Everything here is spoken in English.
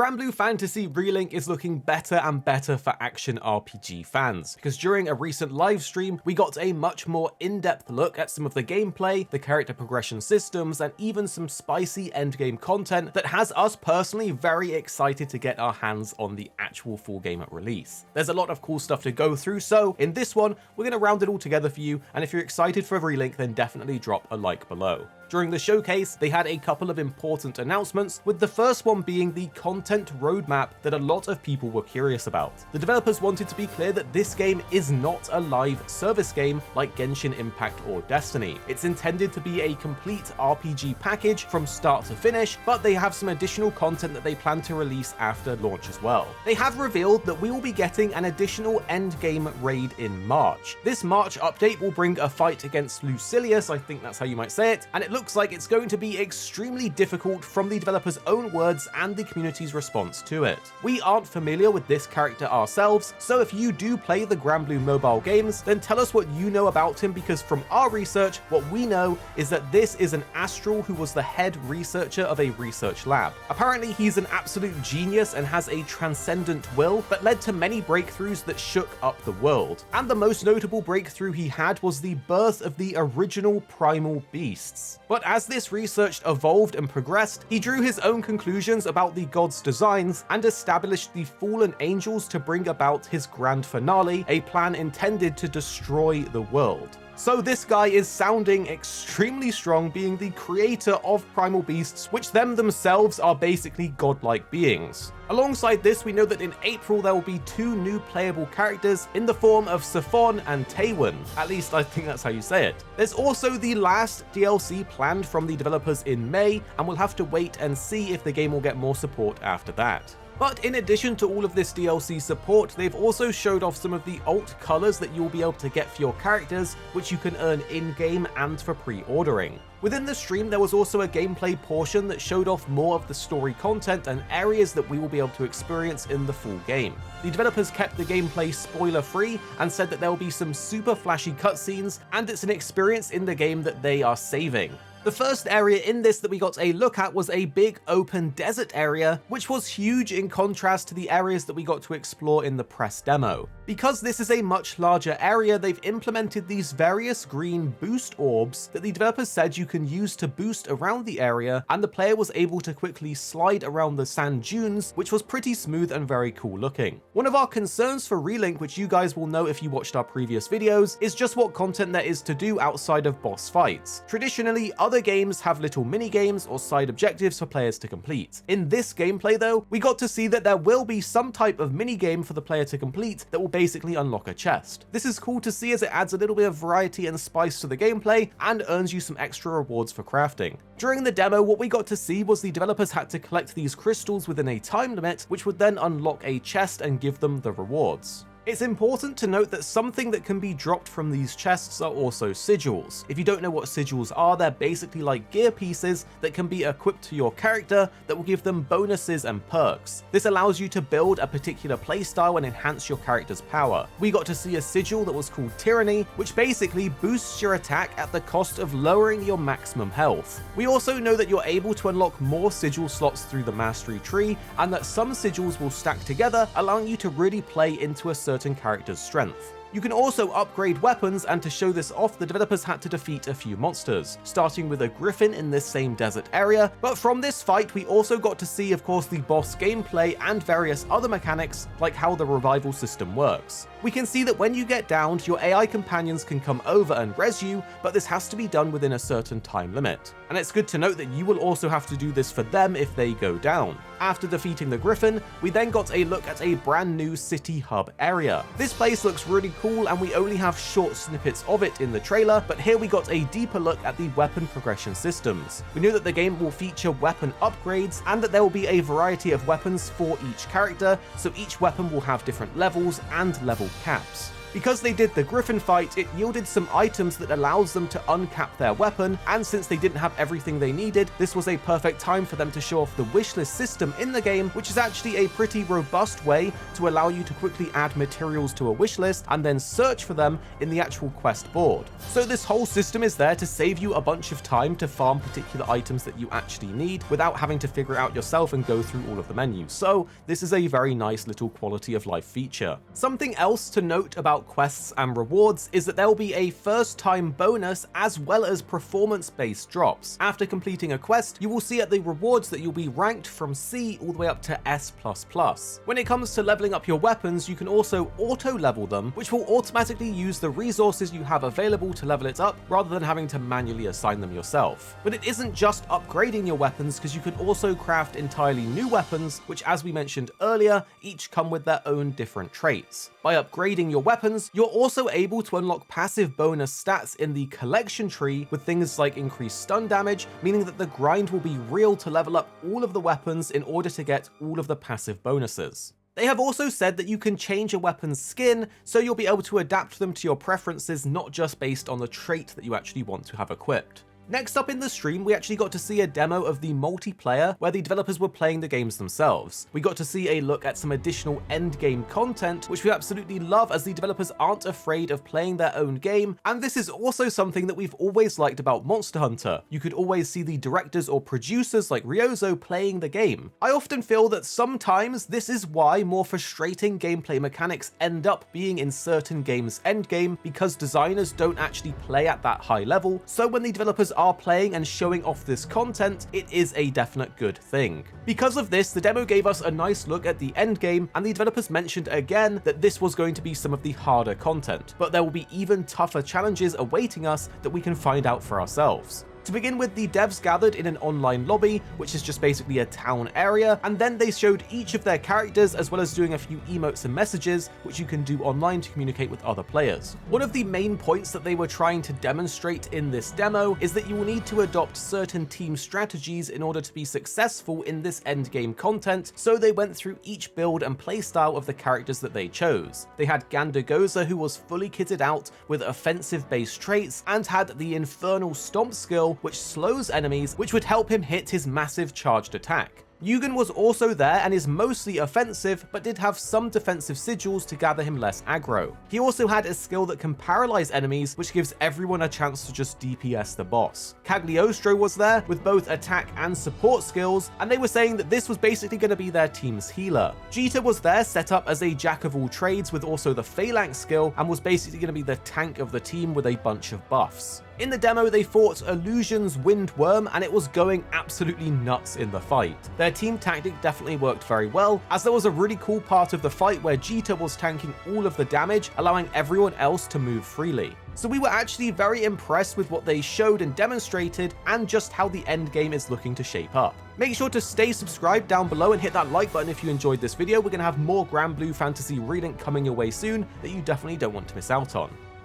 Granblue Fantasy Relink is looking better and better for action RPG fans, because during a recent live stream, we got a much more in-depth look at some of the gameplay, the character progression systems, and even some spicy endgame content that has us personally very excited to get our hands on the actual full game at release. There's a lot of cool stuff to go through, so in this one, we're going to round it all together for you, and if you're excited for Relink, then definitely drop a like below. During the showcase, they had a couple of important announcements, with the first one being the content roadmap that a lot of people were curious about. The developers wanted to be clear that this game is not a live service game like Genshin Impact or Destiny. It's intended to be a complete RPG package from start to finish, but they have some additional content that they plan to release after launch as well. They have revealed that we will be getting an additional endgame raid in March. This March update will bring a fight against Lucilius, I think that's how you might say it, and it looks like it's going to be extremely difficult from the developers' own words and the community's response to it. We aren't familiar with this character ourselves, so if you do play the Granblue mobile games, then tell us what you know about him, because from our research, what we know is that this is an Astral who was the head researcher of a research lab. Apparently, he's an absolute genius and has a transcendent will that led to many breakthroughs that shook up the world. And the most notable breakthrough he had was the birth of the original primal beasts. But as this research evolved and progressed, he drew his own conclusions about the gods' designs and established the fallen angels to bring about his grand finale, a plan intended to destroy the world. So this guy is sounding extremely strong, being the creator of primal beasts, which themselves are basically godlike beings. Alongside this, we know that in April there will be 2 new playable characters in the form of Saphon and Taewon. At least I think that's how you say it. There's also the last DLC planned from the developers in May, and we'll have to wait and see if the game will get more support after that. But in addition to all of this DLC support, they've also showed off some of the alt colors that you'll be able to get for your characters, which you can earn in-game and for pre-ordering. Within the stream, there was also a gameplay portion that showed off more of the story content and areas that we will be able to experience in the full game. The developers kept the gameplay spoiler-free and said that there will be some super flashy cutscenes, and it's an experience in the game that they are saving. The first area in this that we got a look at was a big open desert area, which was huge in contrast to the areas that we got to explore in the press demo. Because this is a much larger area, they've implemented these various green boost orbs that the developers said you can use to boost around the area, and the player was able to quickly slide around the sand dunes, which was pretty smooth and very cool looking. One of our concerns for Relink, which you guys will know if you watched our previous videos, is just what content there is to do outside of boss fights. Traditionally, other games have little mini-games or side objectives for players to complete. In this gameplay though, we got to see that there will be some type of mini-game for the player to complete that will basically unlock a chest. This is cool to see as it adds a little bit of variety and spice to the gameplay and earns you some extra rewards for crafting. During the demo, what we got to see was the developers had to collect these crystals within a time limit, which would then unlock a chest and give them the rewards. It's important to note that something that can be dropped from these chests are also sigils. If you don't know what sigils are, they're basically like gear pieces that can be equipped to your character that will give them bonuses and perks. This allows you to build a particular playstyle and enhance your character's power. We got to see a sigil that was called Tyranny, which basically boosts your attack at the cost of lowering your maximum health. We also know that you're able to unlock more sigil slots through the mastery tree, and that some sigils will stack together, allowing you to really play into a certain character's strength. You can also upgrade weapons, and to show this off, the developers had to defeat a few monsters, starting with a griffin in this same desert area. But from this fight, we also got to see, of course, the boss gameplay and various other mechanics, like how the revival system works. We can see that when you get downed, your AI companions can come over and res you, but this has to be done within a certain time limit. And it's good to note that you will also have to do this for them if they go down. After defeating the griffin, we then got a look at a brand new city hub area. This place looks really cool, and we only have short snippets of it in the trailer, but here we got a deeper look at the weapon progression systems. We know that the game will feature weapon upgrades, and that there will be a variety of weapons for each character, so each weapon will have different levels and level caps. Because they did the Griffin fight, it yielded some items that allows them to uncap their weapon, and since they didn't have everything they needed, this was a perfect time for them to show off the wishlist system in the game, which is actually a pretty robust way to allow you to quickly add materials to a wishlist and then search for them in the actual quest board. So this whole system is there to save you a bunch of time to farm particular items that you actually need without having to figure it out yourself and go through all of the menus. So this is a very nice little quality of life feature. Something else to note about quests and rewards is that there will be a first time bonus as well as performance based drops. After completing a quest, you will see at the rewards that you'll be ranked from C all the way up to S++. When it comes to leveling up your weapons, you can also auto level them, which will automatically use the resources you have available to level it up rather than having to manually assign them yourself. But it isn't just upgrading your weapons, because you can also craft entirely new weapons, which, as we mentioned earlier, each come with their own different traits. By upgrading your weapons, you're also able to unlock passive bonus stats in the collection tree with things like increased stun damage, meaning that the grind will be real to level up all of the weapons in order to get all of the passive bonuses. They have also said that you can change a weapon's skin, so you'll be able to adapt them to your preferences, not just based on the trait that you actually want to have equipped. Next up in the stream, we actually got to see a demo of the multiplayer where the developers were playing the games themselves. We got to see a look at some additional endgame content, which we absolutely love as the developers aren't afraid of playing their own game, and this is also something that we've always liked about Monster Hunter. You could always see the directors or producers like Ryozo playing the game. I often feel that sometimes this is why more frustrating gameplay mechanics end up being in certain games' endgame, because designers don't actually play at that high level, so when the developers are playing and showing off this content, it is a definite good thing. Because of this, the demo gave us a nice look at the endgame, and the developers mentioned again that this was going to be some of the harder content, but there will be even tougher challenges awaiting us that we can find out for ourselves. To begin with, the devs gathered in an online lobby, which is just basically a town area, and then they showed each of their characters as well as doing a few emotes and messages, which you can do online to communicate with other players. One of the main points that they were trying to demonstrate in this demo is that you will need to adopt certain team strategies in order to be successful in this endgame content, so they went through each build and playstyle of the characters that they chose. They had Gandagoza, who was fully kitted out with offensive-based traits and had the Infernal Stomp skill, which slows enemies, which would help him hit his massive charged attack. Yugen was also there and is mostly offensive, but did have some defensive sigils to gather him less aggro. He also had a skill that can paralyze enemies, which gives everyone a chance to just DPS the boss. Cagliostro was there with both attack and support skills, and they were saying that this was basically going to be their team's healer. Jita was there set up as a jack of all trades with also the Phalanx skill, and was basically going to be the tank of the team with a bunch of buffs. In the demo, they fought Illusion's Windworm, and it was going absolutely nuts in the fight. Their team tactic definitely worked very well, as there was a really cool part of the fight where Jita was tanking all of the damage, allowing everyone else to move freely. So we were actually very impressed with what they showed and demonstrated, and just how the end game is looking to shape up. Make sure to stay subscribed down below and hit that like button if you enjoyed this video. We're going to have more Granblue Fantasy Relink coming your way soon that you definitely don't want to miss out on.